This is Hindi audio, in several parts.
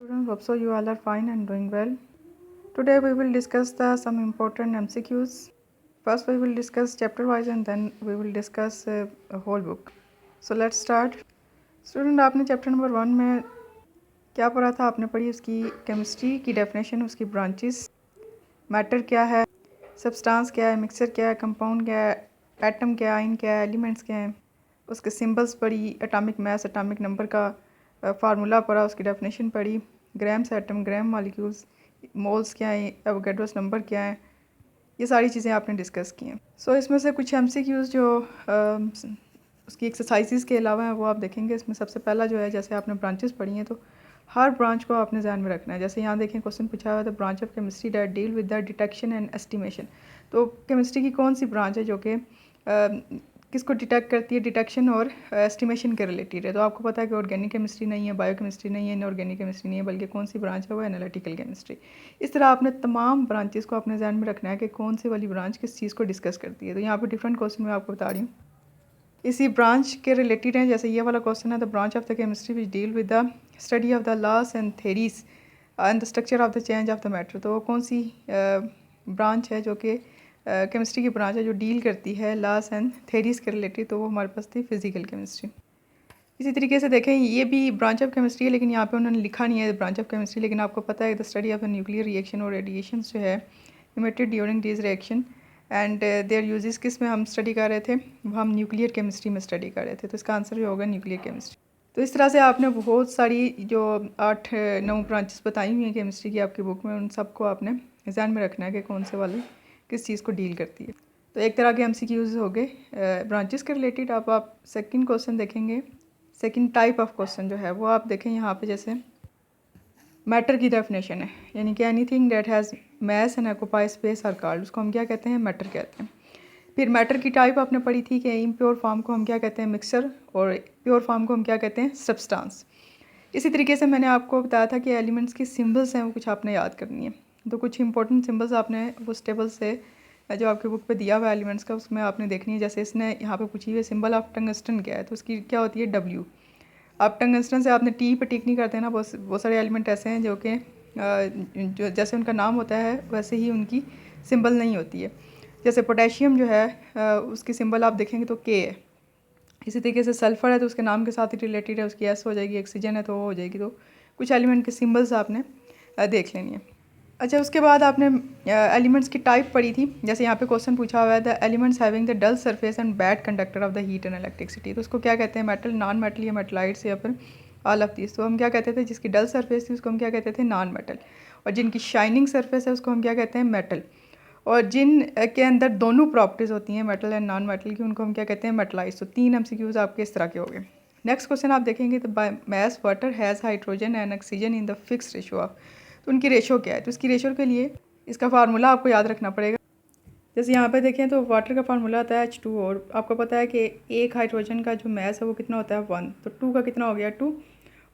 Students, hope so you all are fine and doing well. Today we will discuss some important MCQs. First we will discuss chapter wise and then we will discuss a whole book. So let's start. Student, आपने चैप्टर नंबर 1 में क्या पढ़ा था? आपने पढ़ी उसकी केमिस्ट्री की डेफिनेशन, उसकी ब्रांचेस, मैटर क्या है, सब्सटेंस क्या है, मिक्सचर क्या है, कंपाउंड क्या है, एटम क्या है, आयन क्या है, एलिमेंट्स क्या हैं, उसके सिंबल्स पढ़ी, एटॉमिक मास, एटॉमिक नंबर का फार्मूला पढ़ा, उसकी डेफिनेशन पढ़ी, ग्राम्स एटम, ग्राम मॉलिक्यूल्स, मोल्स क्या हैं, एवोगैड्रोस नंबर क्या है, ये सारी चीज़ें आपने डिस्कस की हैं। सो इसमें से कुछ एमसीक्यूज़ जो उसकी एक्सरसाइजेस के अलावा हैं वो आप देखेंगे। इसमें सबसे पहला जो है, जैसे आपने ब्रांचेस पढ़ी हैं तो हर ब्रांच को आपने ध्यान में रखना है। जैसे यहाँ देखें क्वेश्चन पूछा हुआ है, the branch of chemistry that deal with the detection and estimation. तो केमिस्ट्री की कौन सी ब्रांच है जो कि किसको डिटेक्ट करती है, डिटेक्शन और एस्टिमेशन के रिलेटेड है। तो आपको पता है कि ऑर्गेनिक केमिस्ट्री नहीं है, बायो केमिस्ट्री नहीं है, इनऑर्गेनिक केमिस्ट्री नहीं है, बल्कि कौन सी ब्रांच है वो एनालिटिकल केमिस्ट्री। इस तरह आपने तमाम ब्रांचेस को अपने ध्यान में रखना है कि कौन सी वाली ब्रांच किस चीज़ को डिस्कस करती है। तो यहाँ पर डिफरेंट क्वेश्चन मैं आपको बता रही हूँ, इसी ब्रांच के रिलेटेड हैं। जैसे ये वाला क्वेश्चन है, the branch of the chemistry which deal with the study of the loss and theories and the structure of the change of the matter. तो कौन सी ब्रांच है जो कि केमिस्ट्री की ब्रांच है जो डील करती है लॉस एंड थेरीज के रिलेटेड? तो वो हमारे पास थी फिजिकल केमिस्ट्री। इसी तरीके से देखें, ये भी ब्रांच ऑफ केमिस्ट्री है, लेकिन यहाँ पे उन्होंने लिखा नहीं है ब्रांच ऑफ केमिस्ट्री, लेकिन आपको पता है the study of the nuclear reaction और रेडिएशन जो है emitted during this reaction and there uses किस में हम स्टडी कर रहे थे? वो हम न्यूक्लियर केमिस्ट्री में स्टडी कर रहे थे। तो इसका आंसर भी होगा न्यूक्लियर केमिस्ट्री। तो इस तरह से आपने बहुत सारी जो 8-9 ब्रांचेस बताई हुई हैं केमिस्ट्री की आपकी बुक में, उन सबको आपने ध्यान में रखना है कि कौन से वाले किस चीज़ को डील करती है। तो एक तरह के एमसीक्यूज़ हो गए ब्रांचेस के रिलेटेड। अब आप सेकंड क्वेश्चन देखेंगे। सेकंड टाइप ऑफ क्वेश्चन जो है वो आप देखें यहाँ पे, जैसे मैटर की डेफिनेशन है, यानी कि anything that has mass and occupy space are called, उसको हम क्या कहते हैं? मैटर कहते हैं। फिर मैटर की टाइप आपने पढ़ी थी कि इम्प्योर फॉर्म को हम क्या कहते हैं? मिक्सचर, और प्योर फॉर्म को हम क्या कहते हैं? सब्सटेंस। इसी तरीके से मैंने आपको बताया था कि एलिमेंट्स की सिंबल्स हैं वो कुछ आपने याद करनी है। तो कुछ इंपॉर्टेंट सिंबल्स आपने उस टेबल से जो आपकी बुक पे दिया हुआ है एलिमेंट्स का, उसमें आपने देखनी है। जैसे इसने यहाँ पे पूछी हुई सिंबल ऑफ टंगस्टन क्या है, तो उसकी क्या होती है? डब्ल्यू। आप टंगस्टन से आपने टी पे टिक नहीं करते ना, बहुत सारे एलिमेंट ऐसे हैं जो कि जो जैसे उनका नाम होता है वैसे ही उनकी सिंबल नहीं होती है। जैसे पोटेशियम जो है उसकी सिंबल आप देखेंगे तो के है। इसी तरीके से सल्फ़र है तो उसके नाम के साथ ही रिलेटेड है, उसकी एस हो जाएगी। ऑक्सीजन है तो वो हो जाएगी। तो कुछ एलिमेंट के सिंबल्स आपने देख लेनी है। अच्छा, उसके बाद आपने एलिमेंट्स की टाइप पढ़ी थी। जैसे यहाँ पे क्वेश्चन पूछा हुआ है, the elements having the dull surface and bad conductor of the heat and electricity. तो उसको क्या कहते हैं? मेटल, नॉन मेटल या मेटलाइट्स या फिर ऑल ऑफ दिस। तो हम क्या कहते थे? जिसकी डल सरफेस थी उसको हम क्या कहते थे? Non metal. और जिनकी शाइनिंग सरफेस है उसको हम क्या कहते हैं? मेटल। और जिन के अंदर दोनों प्रॉपर्टीज़ होती हैं मेटल एंड नॉन मेटल की, उनको हम क्या कहते हैं? मेटलाइट्स। तो 3 एमसीक्यूज़ आपके इस तरह के हो गए। नेक्स्ट क्वेश्चन आप देखेंगे, तो by mass water has hydrogen and oxygen in the fix ratio of. तो उनकी रेशो क्या है? तो इसकी रेशो के लिए इसका फार्मूला आपको याद रखना पड़ेगा। जैसे यहाँ पे देखें तो वाटर का फार्मूला आता है H2O, और आपको पता है कि एक हाइड्रोजन का जो मैस है वो कितना होता है? 1। तो 2 का कितना हो गया? 2।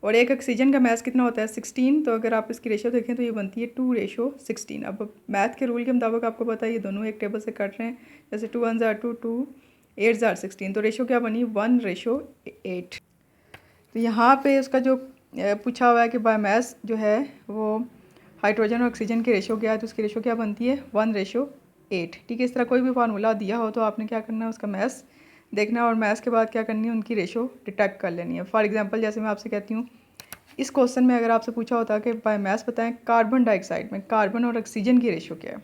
और एक ऑक्सीजन का मैस कितना होता है? 16। तो अगर आप इसकी रेशो देखें तो ये बनती है 2:16। अब मैथ के रूल के मुताबिक आपको पता है ये दोनों एक टेबल से कट रहे हैं। जैसे 2 1 जार 2, 2 8 जार 16। तो रेशो क्या बनी? 1:8। तो यहाँ पे उसका जो पूछा हुआ है कि बाय मैस जो है वो हाइड्रोजन और ऑक्सीजन की रेशो क्या है, तो उसकी रेशो क्या बनती है? 1:8। ठीक है, इस तरह कोई भी फार्मूला दिया हो तो आपने क्या करना है? उसका मैस देखना है, और मैस के बाद क्या करनी है? उनकी रेशो डिटेक्ट कर लेनी है। फॉर एग्जांपल, जैसे मैं आपसे कहती हूँ, इस क्वेश्चन में अगर आपसे पूछा होता कि बाय मैस बताएं कार्बन डाइऑक्साइड में कार्बन और ऑक्सीजन की रेशो क्या है,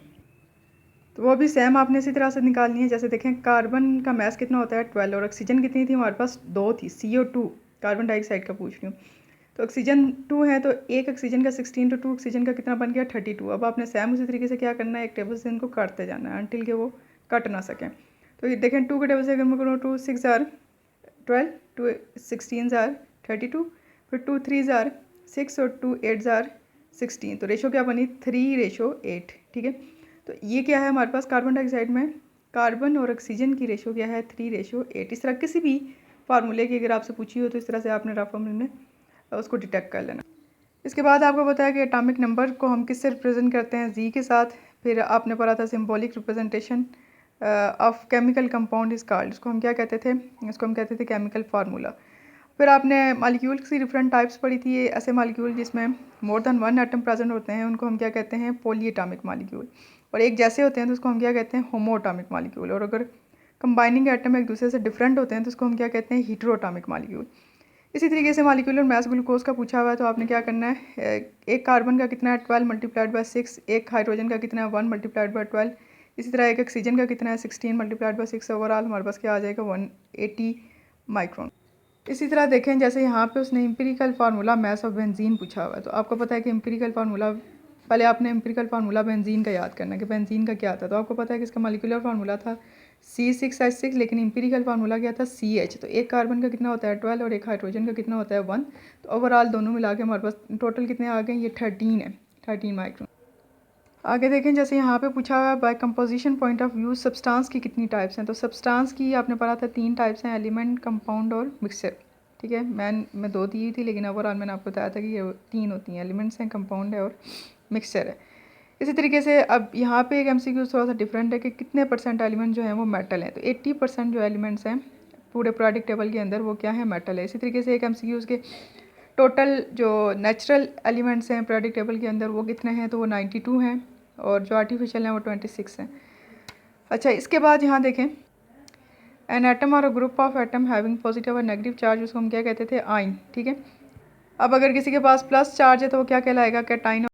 तो वो भी सेम आपने इसी तरह से निकालनी है। जैसे देखें, कार्बन का मैस कितना होता है? 12। और ऑक्सीजन कितनी थी हमारे पास? 2 थी। CO2 कार्बन डाइऑक्साइड का पूछ रही हूँ। तो ऑक्सीजन 2 है, तो एक ऑक्सीजन का 16 तो 2 ऑक्सीजन का कितना बन गया? 32। अब आपने सेम उसी तरीके से क्या करना है? एक टेबल से इनको काटते जाना है अनटिल के वो कट ना सकें। तो ये देखें, 2 के टेबल से अगर मैं करूँ, 2 6 जार 12, 2 16 जार 32, फिर 2 3 जार 6 और 2 8 जार 16। तो रेशो क्या बनी? 3:8। ठीक है, तो ये क्या है हमारे पास? कार्बन डाइऑक्साइड में कार्बन और ऑक्सीजन की रेशो क्या है? 3:8। इस तरह किसी भी फार्मूले की अगर आपसे पूछी हो तो इस तरह से आपने रफ में उसको डिटेक्ट कर लेना। इसके बाद आपको पता है कि एटॉमिक नंबर को हम किससे रिप्रेजेंट करते हैं? जी के साथ। फिर आपने पढ़ा था symbolic representation of chemical compound is called, इसको हम क्या कहते थे? इसको हम कहते थे केमिकल फार्मूला। फिर आपने मालिक्यूल्स की डिफरेंट टाइप्स पढ़ी थी। ऐसे मालिक्यूल जिसमें more than one atom present होते हैं उनको हम क्या कहते हैं, पॉली एटॉमिक मालिक्यूल। और एक जैसे होते हैं तो उसको हम क्या कहते हैं, होमो एटॉमिक मालिक्यूल। और अगर कंबाइनिंग एटम एक दूसरे से डिफरेंट होते हैं तो उसको हम क्या कहते हैं, हीटेरो एटॉमिक मालिक्यूल। इसी तरीके से मालिक्यूलर मास ग्लूकोज का पूछा हुआ है तो आपने क्या करना है, एक कार्बन का कितना है 12 मल्टीप्लाइड बाय 6, एक हाइड्रोजन का कितना है 1 मल्टीप्लाइड बाय 12, इसी तरह एक ऑक्सीजन का कितना है 16 मल्टीप्लाइड बाय 6। ओवरऑल हमारे पास क्या आ जाएगा 180 माइक्रोन। इसी तरह देखें जैसे यहाँ पे उसने empirical formula mass of benzene पूछा हुआ है तो आपको पता है कि एम्पिरिकल फार्मूला, पहले आपने एम्पिरिकल फार्मूला बेंजीन का याद करना है कि बेंजीन का क्या था। तो आपको पता है कि इसका मॉलिक्यूलर फार्मूला था C6H6, लेकिन एम्पिरिकल फार्मूला क्या था CH। तो एक कार्बन का कितना होता है 12 और एक हाइड्रोजन का कितना होता है 1। तो ओवरऑल दोनों मिला के हमारे पास टोटल कितने आ गए, ये 13 है, 13 माइक्रोन। आगे देखें जैसे यहाँ पे पूछा हुआ है by composition point of view substance की कितनी टाइप्स हैं। तो सब्सटेंस की आपने पढ़ा था 3 टाइप्स हैं, एलिमेंट, कंपाउंड और मिक्सचर। ठीक है, मैं 2 दी हुई थी लेकिन ओवरऑल मैंने आपको बताया था कि ये 3 होती हैं, एलिमेंट्स हैं, कंपाउंड है और मिक्सचर है। इसी तरीके से अब यहाँ पे एक MCQ थोड़ा सा डिफरेंट है कि कितने % एलिमेंट जो हैं वो मेटल हैं। तो 80% जो एलिमेंट्स हैं पूरे पीरियोडिक टेबल के अंदर वो क्या है, मेटल है। इसी तरीके से एक MCQ के टोटल जो नेचुरल एलिमेंट्स हैं पीरियोडिक टेबल के अंदर वो कितने हैं, तो वो 92 हैं और जो आर्टिफिशियल हैं वो 26 हैं। अच्छा, इसके बाद यहाँ देखें एन एटम और a group of atom having positive और नेगेटिव चार्ज, उसको हम क्या कहते थे, आयन। ठीक है, अब अगर किसी के पास प्लस चार्ज है तो वो क्या कहलाएगा, कैटाइन।